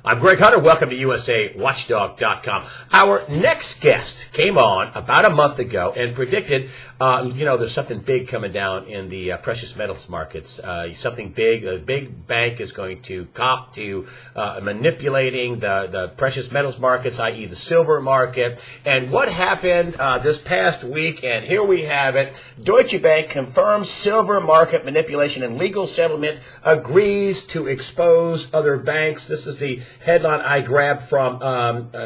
I'm Greg Hunter. Welcome to USAWatchdog.com. Our next guest came on about a month ago and predicted, there's something big coming down in the precious metals markets. Something big. A big bank is going to cop to manipulating the precious metals markets, i.e. the silver market. And what happened this past week, and here we have it. Deutsche Bank confirms silver market manipulation and legal settlement, agrees to expose other banks. This is the headline I grabbed from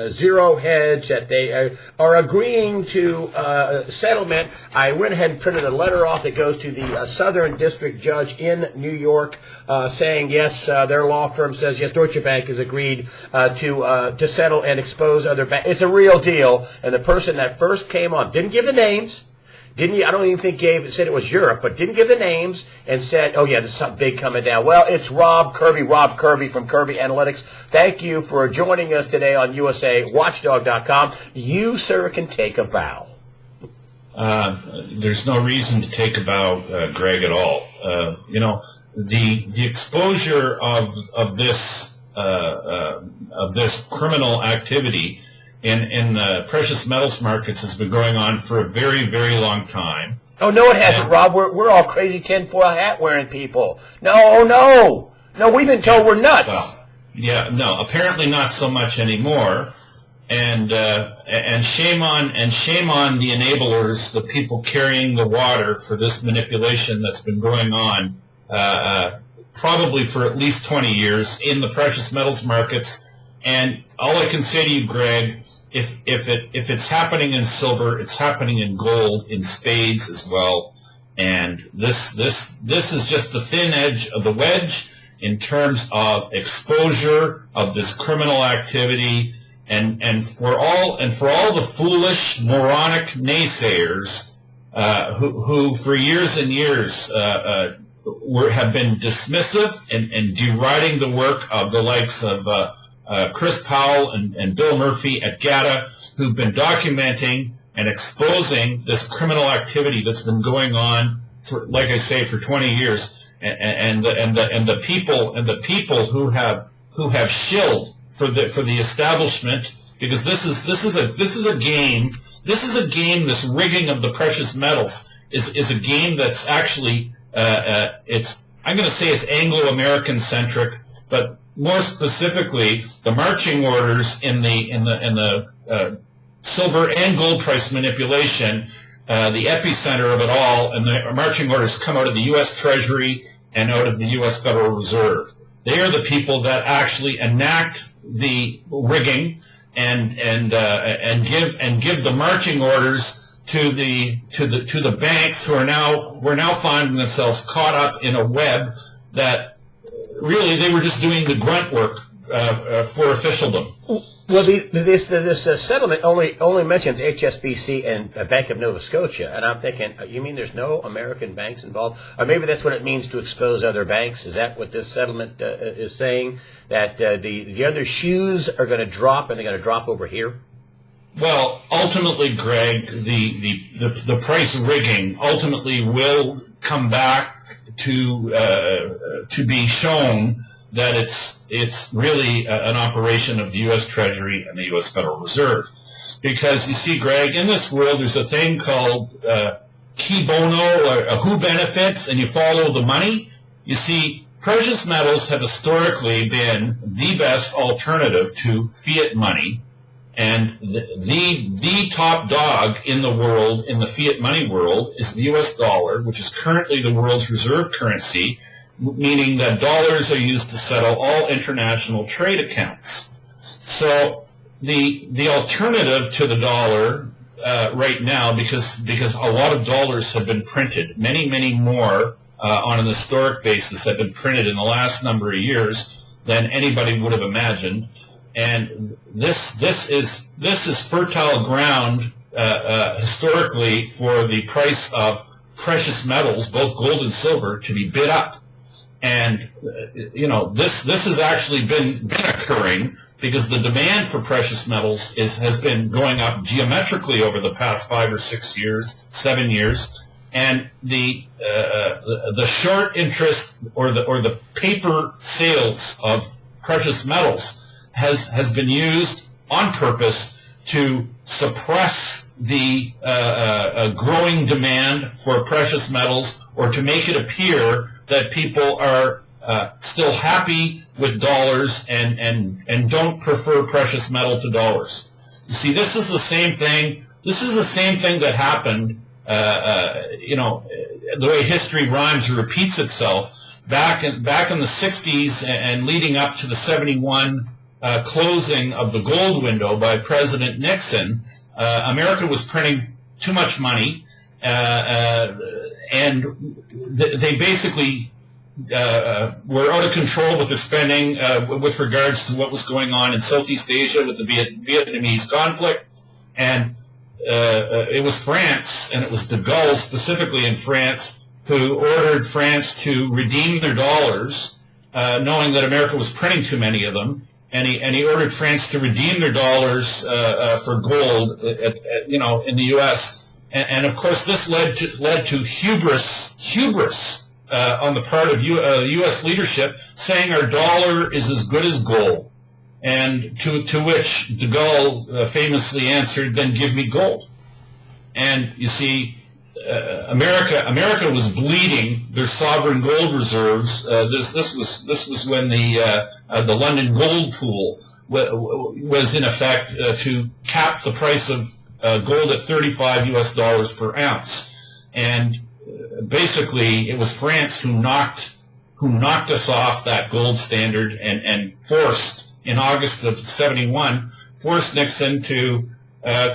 Zero Hedge, that they are agreeing to settlement. I went ahead and printed a letter off that goes to the Southern District Judge in New York saying, yes, their law firm says, yes, Deutsche Bank has agreed to settle and expose other banks. It's a real deal. And the person that first came on didn't give the names. I don't even think said it was Europe, but didn't give the names and said, oh, yeah, there's something big coming down. Well, it's Rob Kirby from Kirby Analytics. Thank you for joining us today on USAWatchdog.com. You, sir, can take a bow. There's no reason to take a bow, Greg, at all. The exposure of this criminal activity in the precious metals markets has been going on for a very, very long time. Oh, no, it hasn't, Rob. We're all crazy tinfoil hat wearing people. No, we've been told we're nuts. Well, no, apparently not so much anymore. And shame on the enablers, the people carrying the water for this manipulation that's been going on probably for at least 20 years in the precious metals markets. And all I can say to you, Greg, if it's happening in silver, it's happening in gold, in spades as well. And this is just the thin edge of the wedge in terms of exposure of this criminal activity. And for all the foolish, moronic naysayers who for years and years have been dismissive and deriding the work of the likes of Chris Powell and Bill Murphy at GATA, who've been documenting and exposing this criminal activity that's been going on for, like I say, for 20 years, and the people who have shilled for the establishment, because this is a game. This rigging of the precious metals is a game that's actually I'm going to say it's Anglo-American centric, but more specifically, the marching orders in the silver and gold price manipulation, the epicenter of it all, and the marching orders come out of the U.S. Treasury and out of the U.S. Federal Reserve. They are the people that actually enact the rigging and give the marching orders to the banks who are now finding themselves caught up in a web that really they were just doing the grunt work for officialdom. Well, this settlement only mentions HSBC and Bank of Nova Scotia, and I'm thinking, you mean there's no American banks involved? Or maybe that's what it means to expose other banks. Is that what this settlement is saying? That the other shoes are going to drop, and they're going to drop over here? Well, ultimately, Greg, the price rigging ultimately will come back to be shown that it's really an operation of the U.S. Treasury and the U.S. Federal Reserve. Because you see, Greg, in this world there's a thing called qui bono, or who benefits, and you follow the money. You see, precious metals have historically been the best alternative to fiat money, and the top dog in the world, in the fiat money world, is the U.S. dollar, which is currently the world's reserve currency, meaning that dollars are used to settle all international trade accounts. So the alternative to the dollar right now, because a lot of dollars have been printed, many more on an historic basis have been printed in the last number of years than anybody would have imagined. And this is fertile ground historically for the price of precious metals, both gold and silver, to be bid up. And this has actually been occurring because the demand for precious metals has been going up geometrically over the past 5 or 6 years, 7 years. And the short interest or the paper sales of precious metals has been used on purpose to suppress the growing demand for precious metals, or to make it appear that people are still happy with dollars and don't prefer precious metal to dollars. You see, this is the same thing. This is the same thing that happened. The way history rhymes or repeats itself. Back in the 60s and leading up to the 71 closing of the gold window by President Nixon, America was printing too much money, and they basically were out of control with their spending with regards to what was going on in Southeast Asia with the Vietnamese conflict. And it was France, and it was de Gaulle specifically in France, who ordered France to redeem their dollars, knowing that America was printing too many of them, and he ordered France to redeem their dollars for gold, in the U.S. And of course, this led to hubris on the part of U.S. leadership, saying our dollar is as good as gold. And to which de Gaulle famously answered, "Then give me gold." And you see, America was bleeding their sovereign gold reserves. This was when the London gold pool was in effect to cap the price of gold at $35 per ounce, and basically it was France who knocked us off that gold standard and forced, in August of 71, forced Nixon to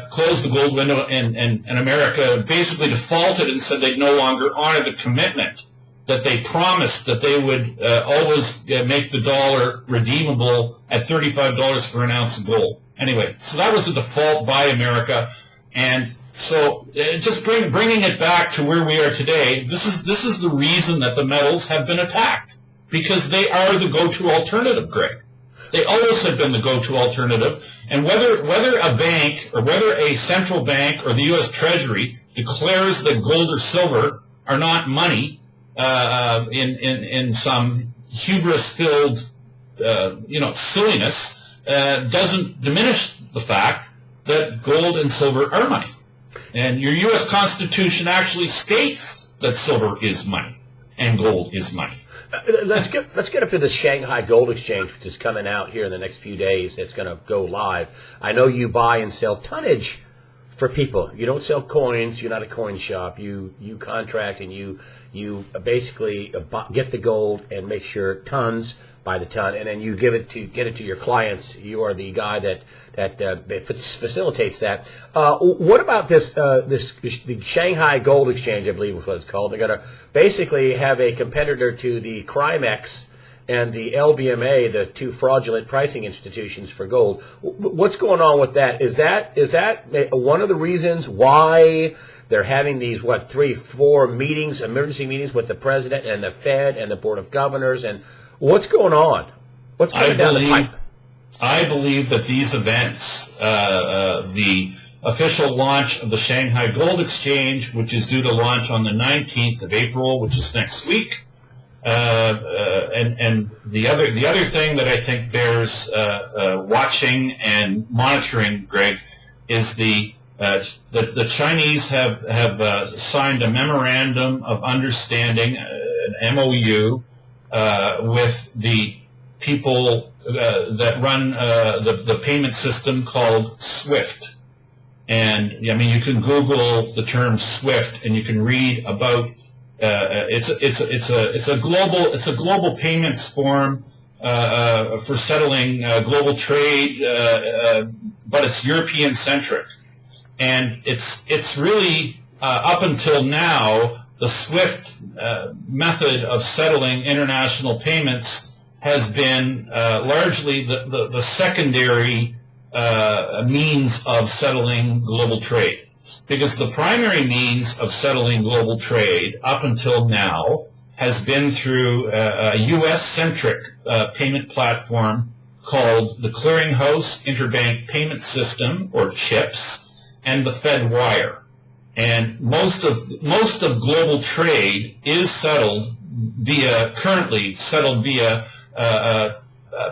close the gold window, and America basically defaulted and said they'd no longer honor the commitment that they promised, that they would always make the dollar redeemable at $35 for an ounce of gold. Anyway, so that was a default by America, and so just bringing it back to where we are today, this is the reason that the metals have been attacked, because they are the go-to alternative, Greg. They always have been the go-to alternative, and whether a bank or whether a central bank or the U.S. Treasury declares that gold or silver are not money in some hubris-filled silliness, doesn't diminish the fact that gold and silver are money. And your U.S. Constitution actually states that silver is money and gold is money. Let's get up to the Shanghai Gold Exchange, which is coming out here in the next few days. It's going to go live. I know you buy and sell tonnage for people. You don't sell coins. You're not a coin shop. You contract, and you basically get the gold and make sure tons by the ton, and then you get it to your clients. You are the guy that facilitates that. What about the Shanghai Gold Exchange, I believe is what it's called? They're going to basically have a competitor to the Crimex and the LBMA, the two fraudulent pricing institutions for gold. What's going on with that? Is that one of the reasons why they're having these 3-4 meetings, emergency meetings with the president and the Fed and the Board of Governors, and what's going on? What's going down the pipe? I believe that these events, the official launch of the Shanghai Gold Exchange, which is due to launch on the 19th of April, which is next week, and the other thing that I think bears watching and monitoring, Greg, is the Chinese have signed a memorandum of understanding, an MOU, with the people that run the payment system called SWIFT. And I mean, you can Google the term SWIFT, and you can read about it's a global payments form for settling global trade, but it's European centric, and it's really up until now the SWIFT method of settling international payments has been largely the secondary means of settling global trade, because the primary means of settling global trade up until now has been through a U.S.-centric payment platform called the Clearinghouse Interbank Payment System, or CHIPS, and the FedWire. And most of global trade is currently settled via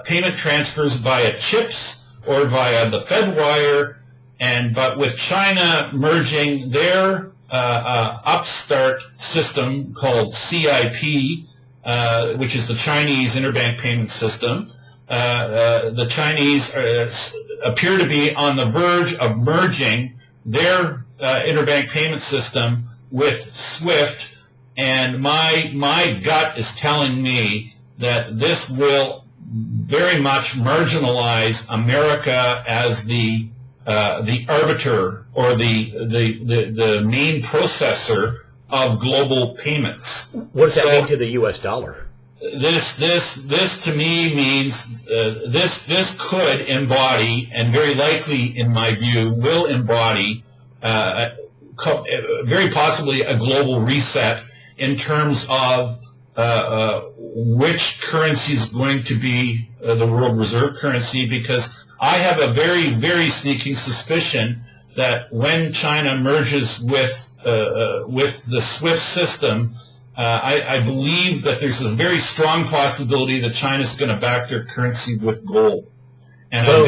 payment transfers via chips or via the Fed wire, but with China merging their upstart system called CIP, which is the Chinese interbank payment system, the Chinese appear to be on the verge of merging their interbank payment system with SWIFT, and my gut is telling me that this will very much marginalize America as the arbiter or the main processor of global payments. What does that mean to the U.S. dollar? This to me means this could embody, and very likely, in my view, will embody very possibly a global reset in terms of which currency is going to be the world reserve currency, because I have a very, very sneaking suspicion that when China merges with the SWIFT system, I believe that there's a very strong possibility that China's going to back their currency with gold. And I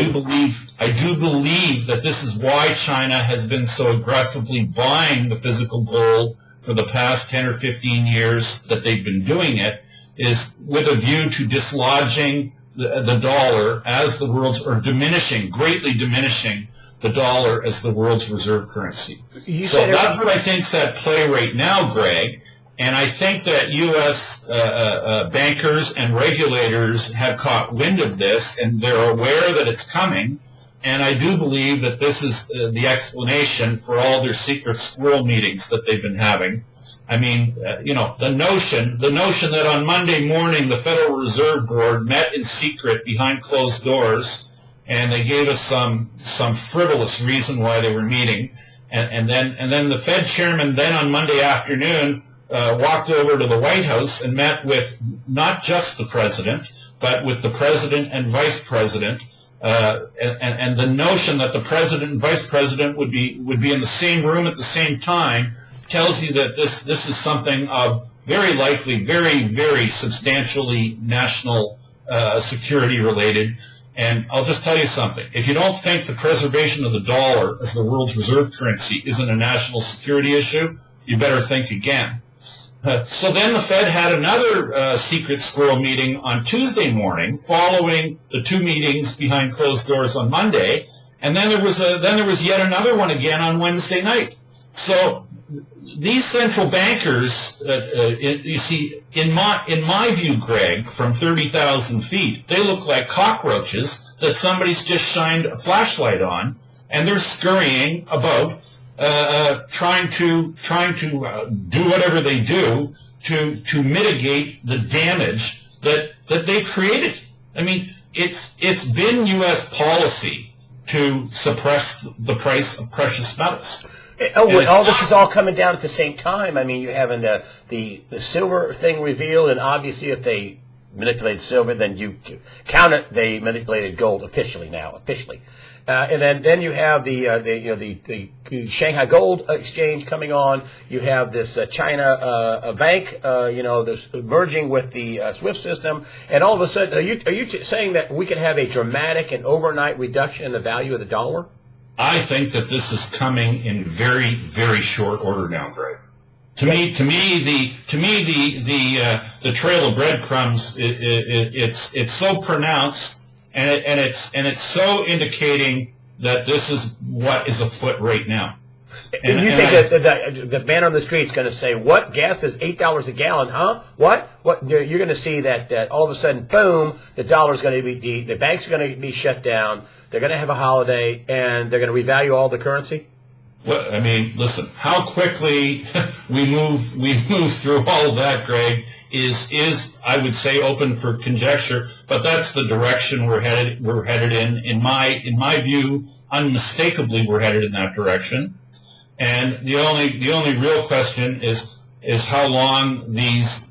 do believe that this is why China has been so aggressively buying the physical gold for the past 10 or 15 years that they've been doing it, is with a view to dislodging the dollar as the world's, or greatly diminishing the dollar as the world's reserve currency. So that's what I think's at play right now, Greg. And I think that U.S. Bankers and regulators have caught wind of this, and they're aware that it's coming. And I do believe that this is the explanation for all their secret squirrel meetings that they've been having. I mean, the notion that on Monday morning the Federal Reserve Board met in secret behind closed doors, and they gave us some frivolous reason why they were meeting, and then the Fed chairman then on Monday afternoon walked over to the White House and met with not just the president, but with the president and vice president, and the notion that the president and vice president would be in the same room at the same time tells you that this is something of very likely, very, very substantially national security related. And I'll just tell you something. If you don't think the preservation of the dollar as the world's reserve currency isn't a national security issue, you better think again. So then the Fed had another secret squirrel meeting on Tuesday morning, following the two meetings behind closed doors on Monday, and then there was yet another one again on Wednesday night. So these central bankers, you see, in my view, Greg, from 30,000 feet, they look like cockroaches that somebody's just shined a flashlight on, and they're scurrying about, trying to do whatever they do to mitigate the damage that they've created. I mean, it's been U.S. policy to suppress the price of precious metals. All this is all coming down at the same time. I mean, you're having the silver thing revealed, and obviously if they manipulated silver, then you count it, they manipulated gold officially. And then you have the Shanghai Gold Exchange coming on. You have this China bank, this merging with the SWIFT system, and all of a sudden, are you saying that we could have a dramatic and overnight reduction in the value of the dollar? I think that this is coming in very, very short order now, Greg. To me, the trail of breadcrumbs, it's so pronounced, and it's so indicating that this is what is afoot right now. And you think that the man on the street is going to say, "What? Gas is $8 a gallon, huh? What? You're going to see that all of a sudden, boom, the dollar's going to be the banks are going to be shut down. They're going to have a holiday, and they're going to revalue all the currency." Well, I mean, listen, how quickly we've moved through all of that, Greg, is I would say open for conjecture, but that's the direction we're headed in. In my view, unmistakably we're headed in that direction. And the only real question is how long these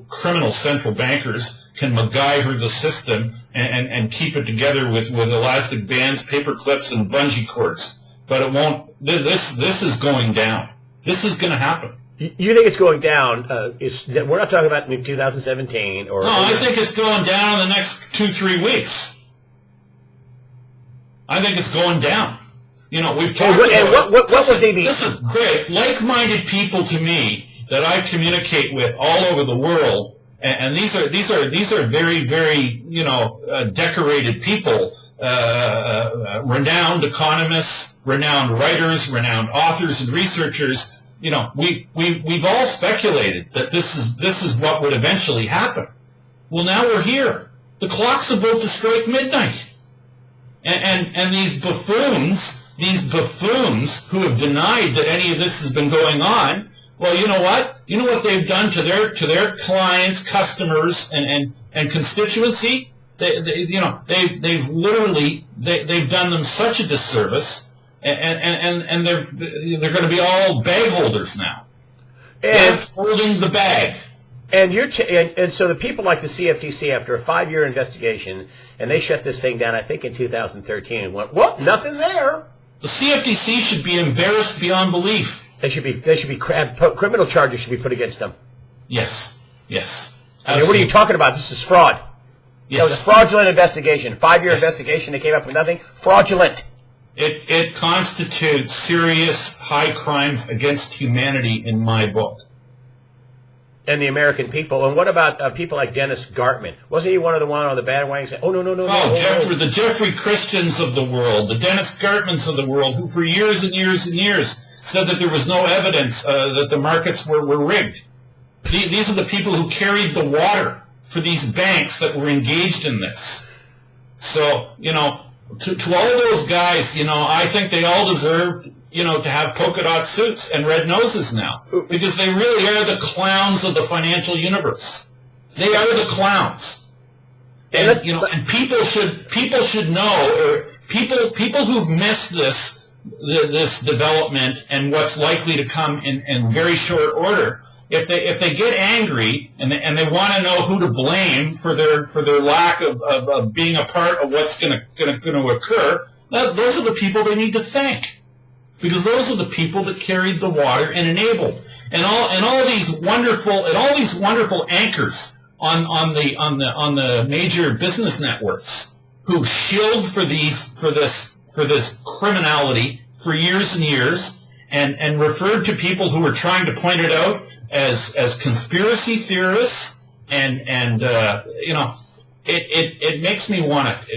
criminal central bankers can MacGyver the system and keep it together with elastic bands, paperclips, and bungee cords. But it won't. This is going down. This is going to happen. You think it's going down? We're not talking about in 2017 or. No, I think it's going down in the next 2-3 weeks. I think it's going down. You know, we've talked about. What would they be? Listen, Greg, like-minded people to me that I communicate with all over the world, and these are very, very, decorated people, renowned economists, renowned writers, renowned authors and researchers. You know, we've all speculated that this is what would eventually happen. Well, now we're here. The clock's about to strike midnight, and these buffoons who have denied that any of this has been going on. Well, you know what? You know what they've done to their clients, customers, and constituency. They've literally done them such a disservice. And they're going to be all bag holders now. They're holding the bag. And and so the people like the CFTC, after a 5-year investigation, and they shut this thing down, I think in 2013, and went, "Well, nothing there." The CFTC should be embarrassed beyond belief. They should be criminal charges should be put against them. Yes. I mean, what are you talking about? This is fraud. Yes. It was a fraudulent investigation. 5-year investigation. They came up with nothing. Fraudulent. It constitutes serious high crimes against humanity in my book. And the American people. And what about people like Dennis Gartman? Wasn't he one of the on the bandwagon saying, "Oh no." The Jeffrey Christians of the world, the Dennis Gartmans of the world, who for years and years and years said that there was no evidence that the markets were rigged. These are the people who carried the water for these banks that were engaged in this. So, to all those guys, I think they all deserve, to have polka dot suits and red noses now, because they really are the clowns of the financial universe. They are the clowns, and and people should know, or people who've missed this development and what's likely to come in very short order. If they get angry and they want to know who to blame for their lack of being a part of what's going to occur, those are the people they need to thank, because those are the people that carried the water and enabled, and all these wonderful anchors on the major business networks who shilled for this criminality for years and years, and referred to people who were trying to point it out as conspiracy theorists, and it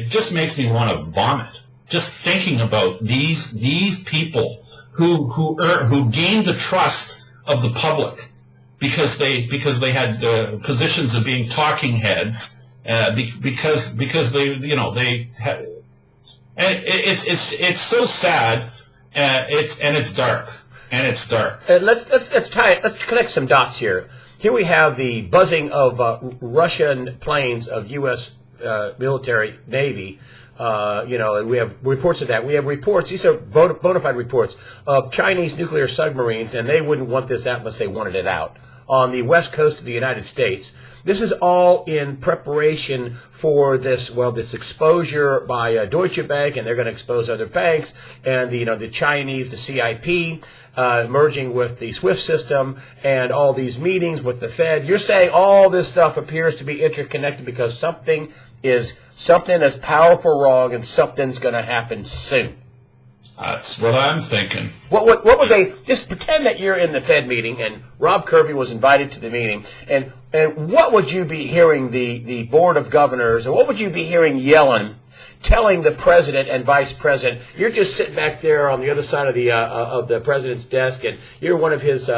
just makes me want to vomit just thinking about these people who gained the trust of the public because they had positions of being talking heads, because they had, and it's so sad, it's dark. And it's dark. Let's connect some dots here. Here we have the buzzing of Russian planes of U.S. Military Navy. And we have reports of that. We have reports. These are bona fide reports of Chinese nuclear submarines, and they wouldn't want this out unless they wanted it out on the west coast of the United States. This is all in preparation for this exposure by Deutsche Bank, and they're going to expose other banks, and the Chinese, the CIP, merging with the SWIFT system, and all these meetings with the Fed. You're saying all this stuff appears to be interconnected because something is powerful wrong, and something's going to happen soon. That's what I'm thinking. What would they just pretend that you're in the Fed meeting and Rob Kirby was invited to the meeting, and what would you be hearing the board of governors, or what would you be hearing Yellen telling the president and vice president? You're just sitting back there on the other side of the president's desk, and you're one of his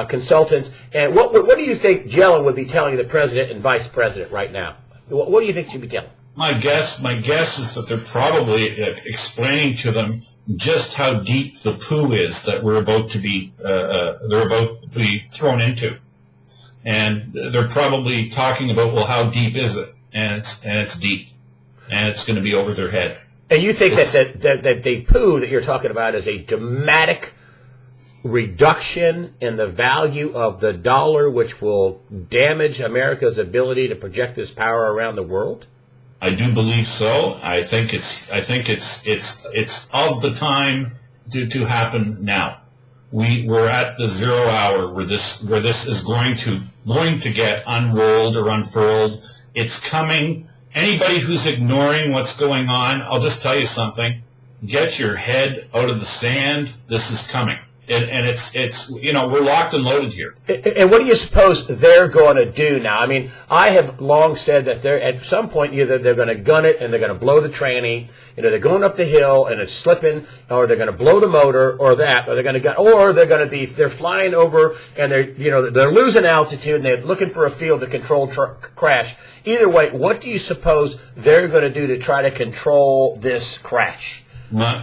consultants. And what do you think Yellen would be telling the president and vice president right now? What do you think she'd be telling? My guess is that they're probably explaining to them just how deep the poo is that they're about to be thrown into, and they're probably talking about, well, how deep is it? And it's deep, and it's going to be over their head. And you think that the poo that you're talking about is a dramatic reduction in the value of the dollar, which will damage America's ability to project its power around the world? I do believe so. I think it's of the time to happen now. we're at the 0 hour where this is going to get unrolled or unfurled. It's coming. Anybody who's ignoring what's going on, I'll just tell you something. Get your head out of the sand. This is coming. And it's we're locked and loaded here. And what do you suppose they're going to do now? I mean, I have long said that they're at some point either they're going to gun it and they're going to blow the tranny. They're going up the hill and it's slipping, or they're going to blow the motor, or that, or they're going to gun, or they're flying over and they're losing altitude and they're looking for a field to control crash. Either way, what do you suppose they're going to do to try to control this crash? My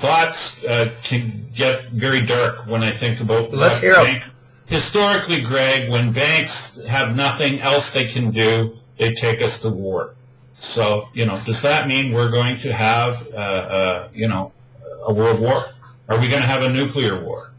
thoughts can get very dark when I think about. Let's hear them. Historically, Greg, when banks have nothing else they can do, they take us to war. So, does that mean we're going to have, a world war? Are we going to have a nuclear war?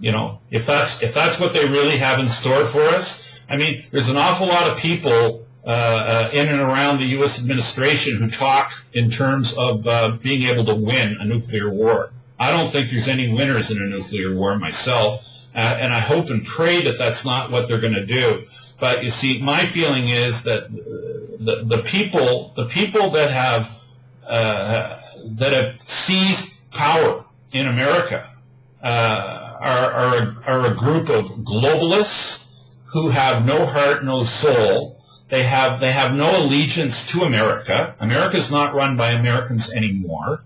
If that's what they really have in store for us, I mean, there's an awful lot of people in and around the U.S. administration who talk in terms of being able to win a nuclear war. I don't think there's any winners in a nuclear war myself, and I hope and pray that that's not what they're going to do. But you see, my feeling is that the people that have seized power in America are a group of globalists who have no heart, no soul. They have no allegiance to America. America's not run by Americans anymore.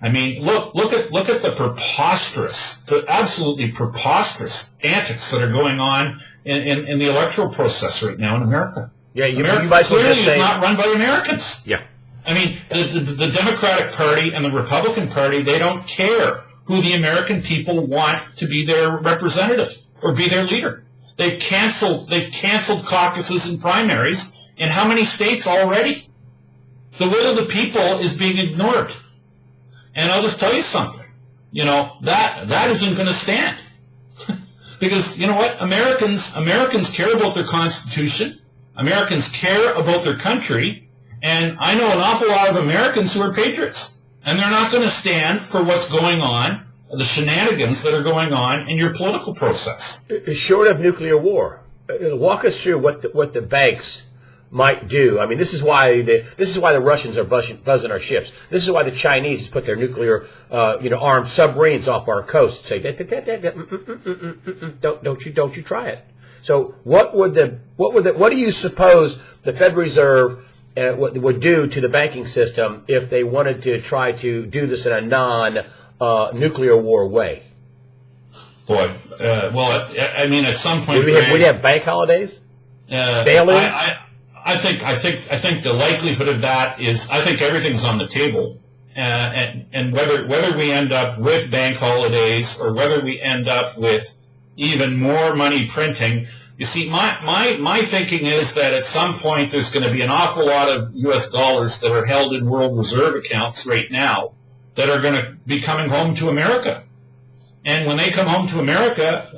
I mean, look at the absolutely preposterous antics that are going on in the electoral process right now in America. Yeah, America clearly is not run by Americans. Yeah. I mean, the Democratic Party and the Republican Party, they don't care who the American people want to be their representative or be their leader. They've canceled caucuses and primaries in how many states already? The will of the people is being ignored. And I'll just tell you something. That isn't going to stand. Because you know what? Americans care about their Constitution. Americans care about their country. And I know an awful lot of Americans who are patriots. And they're not going to stand for what's going on, the shenanigans that are going on in your political process. Short of nuclear war, walk us through what the banks might do. I mean, this is why the Russians are buzzing our ships. This is why the Chinese put their nuclear, armed submarines off our coast. Say, don't you try it. So, what do you suppose the Fed Reserve would do to the banking system if they wanted to try to do this in a non-nuclear war way? Boy, I mean, at some point, would we have bank holidays? Bail-ins? I think the likelihood of that is, I think everything's on the table, and whether we end up with bank holidays or whether we end up with even more money printing. You see, my thinking is that at some point there's going to be an awful lot of U.S. dollars that are held in world reserve accounts right now that are going to be coming home to America. And when they come home to America,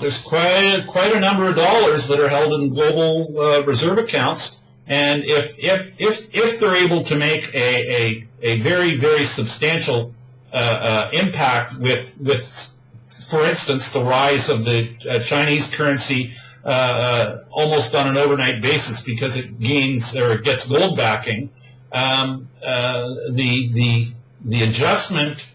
there's quite a number of dollars that are held in global reserve accounts. And if they're able to make a very, very substantial impact with, for instance, the rise of the Chinese currency almost on an overnight basis because it gains or it gets gold backing, the adjustment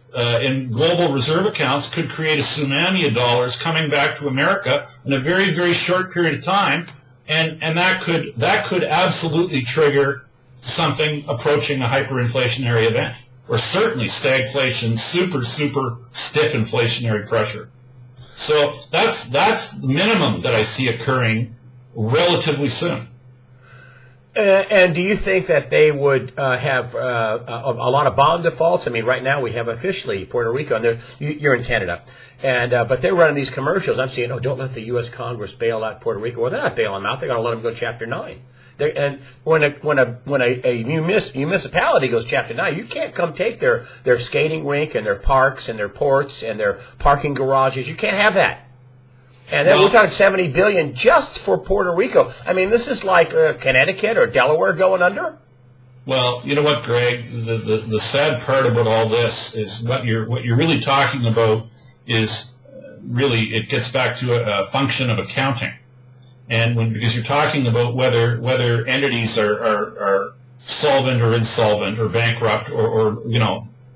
in global reserve accounts could create a tsunami of dollars coming back to America in a very, very short period of time, and that could absolutely trigger something approaching a hyperinflationary event, or certainly stagflation, super stiff inflationary pressure. So that's the minimum that I see occurring relatively soon. And do you think that they would have a lot of bond defaults? I mean, right now we have officially Puerto Rico, and you're in Canada, and but they're running these commercials. I'm saying, don't let the U.S. Congress bail out Puerto Rico. Well, they're not bailing them out. They're going to let them go Chapter 9. And when a municipality goes Chapter 9, you can't come take their skating rink and their parks and their ports and their parking garages. You can't have that. And then we're talking $70 billion just for Puerto Rico. I mean, this is like Connecticut or Delaware going under. Well, you know what, Greg? The sad part about all this is what you're really talking about is really, it gets back to a function of accounting, and because you're talking about whether entities are solvent or insolvent or bankrupt or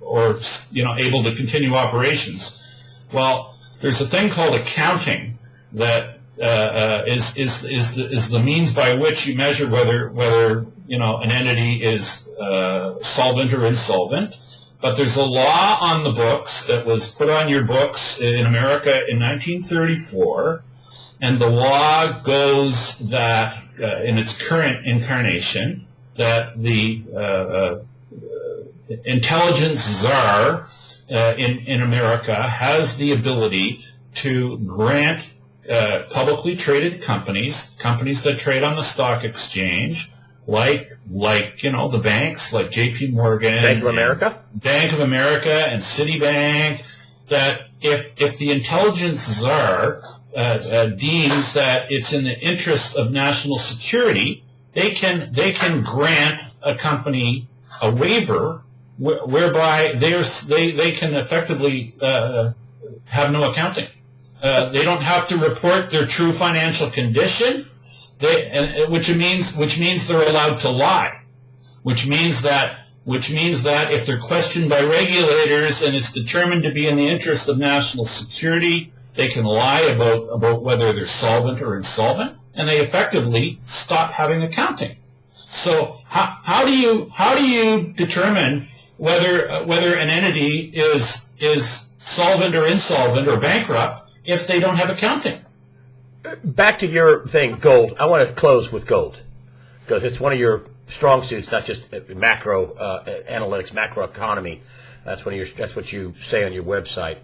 able to continue operations. Well, there's a thing called accounting that is the means by which you measure whether an entity is solvent or insolvent. But there's a law on the books that was put on your books in America in 1934, and the law goes that in its current incarnation that the intelligence czar in America has the ability to grant publicly traded companies that trade on the stock exchange, like the banks like J.P. Morgan, Bank of America and Citibank, that if the intelligence czar deems that it's in the interest of national security, they can grant a company a waiver whereby they can effectively have no accounting. They don't have to report their true financial condition, which means they're allowed to lie, which means that if they're questioned by regulators and it's determined to be in the interest of national security, they can lie about whether they're solvent or insolvent, and they effectively stop having accounting. So how do you determine whether an entity is solvent or insolvent or bankrupt if they don't have accounting? Back to your thing, gold. I want to close with gold because it's one of your strong suits, not just macro analytics, macro economy. That's what you say on your website.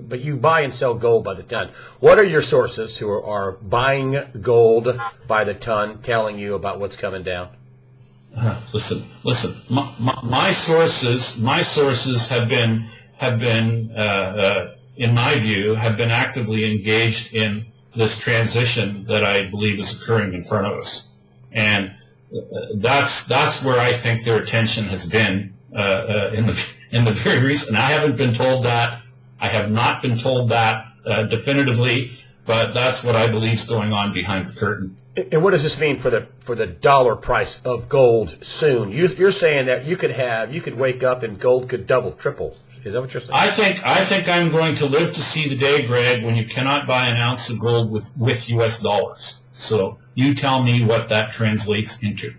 But you buy and sell gold by the ton. What are your sources who are buying gold by the ton, telling you about what's coming down? Listen. My sources have been in my view, have been actively engaged in this transition that I believe is occurring in front of us, and that's where I think their attention has been in the very recent. I haven't been told that. I have not been told that definitively, but that's what I believe is going on behind the curtain. And what does this mean for the dollar price of gold soon? You're saying that you could wake up and gold could double, triple. Is that what you're saying? I think I'm going to live to see the day, Greg, when you cannot buy an ounce of gold with U.S. dollars. So you tell me what that translates into.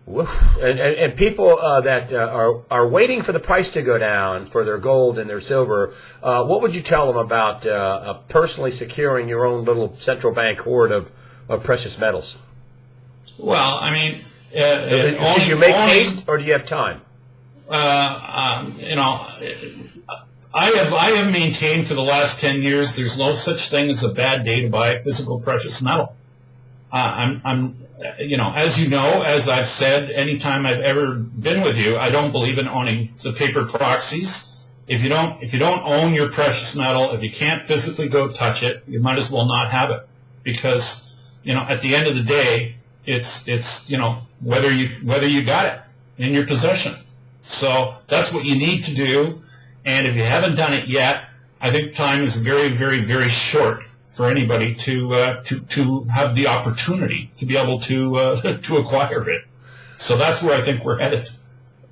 And people that are waiting for the price to go down for their gold and their silver, what would you tell them about personally securing your own little central bank hoard of precious metals? Well, I mean, should you make haste or do you have time? I have maintained for the last 10 years there's no such thing as a bad day to buy a physical precious metal. As you know, as I've said, anytime I've ever been with you, I don't believe in owning the paper proxies. If you don't own your precious metal, if you can't physically go touch it, you might as well not have it, because at the end of the day, it's whether you got it in your possession. So that's what you need to do, and if you haven't done it yet, I think time is very, very, very short for anybody to have the opportunity to be able to acquire it. So that's where I think we're headed.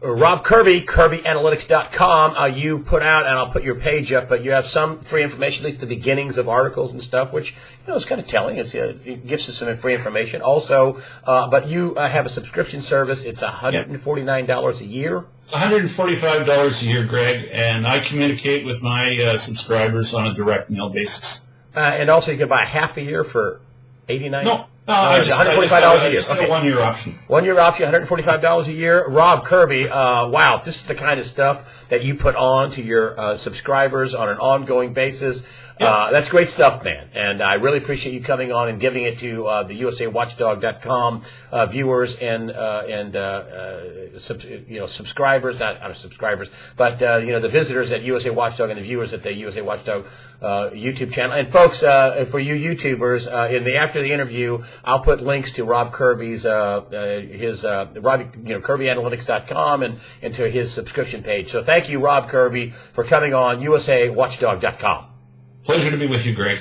Rob Kirby, Kirby-Analytics.com. You put out, and I'll put your page up, but you have some free information, at least the beginnings of articles and stuff, which is kind of telling. It gives us some free information. Also, but you have a subscription service. It's $149 a year. It's $145 a year, Greg, and I communicate with my subscribers on a direct mail basis. And also, you can buy half a year for $89. No, $145 a year. Okay. A 1 year option. 1 year option, $145 a year. Rob Kirby, wow, this is the kind of stuff that you put on to your subscribers on an ongoing basis. That's great stuff, man. And I really appreciate you coming on and giving it to the USAWatchdog.com viewers and subscribers, not subscribers, but the visitors at USA Watchdog and the viewers at the USA Watchdog YouTube channel. And folks, for you YouTubers, after the interview, I'll put links to Rob Kirby's KirbyAnalytics.com and to his subscription page. So thank you, Rob Kirby, for coming on USAWatchdog.com. Pleasure to be with you, Greg.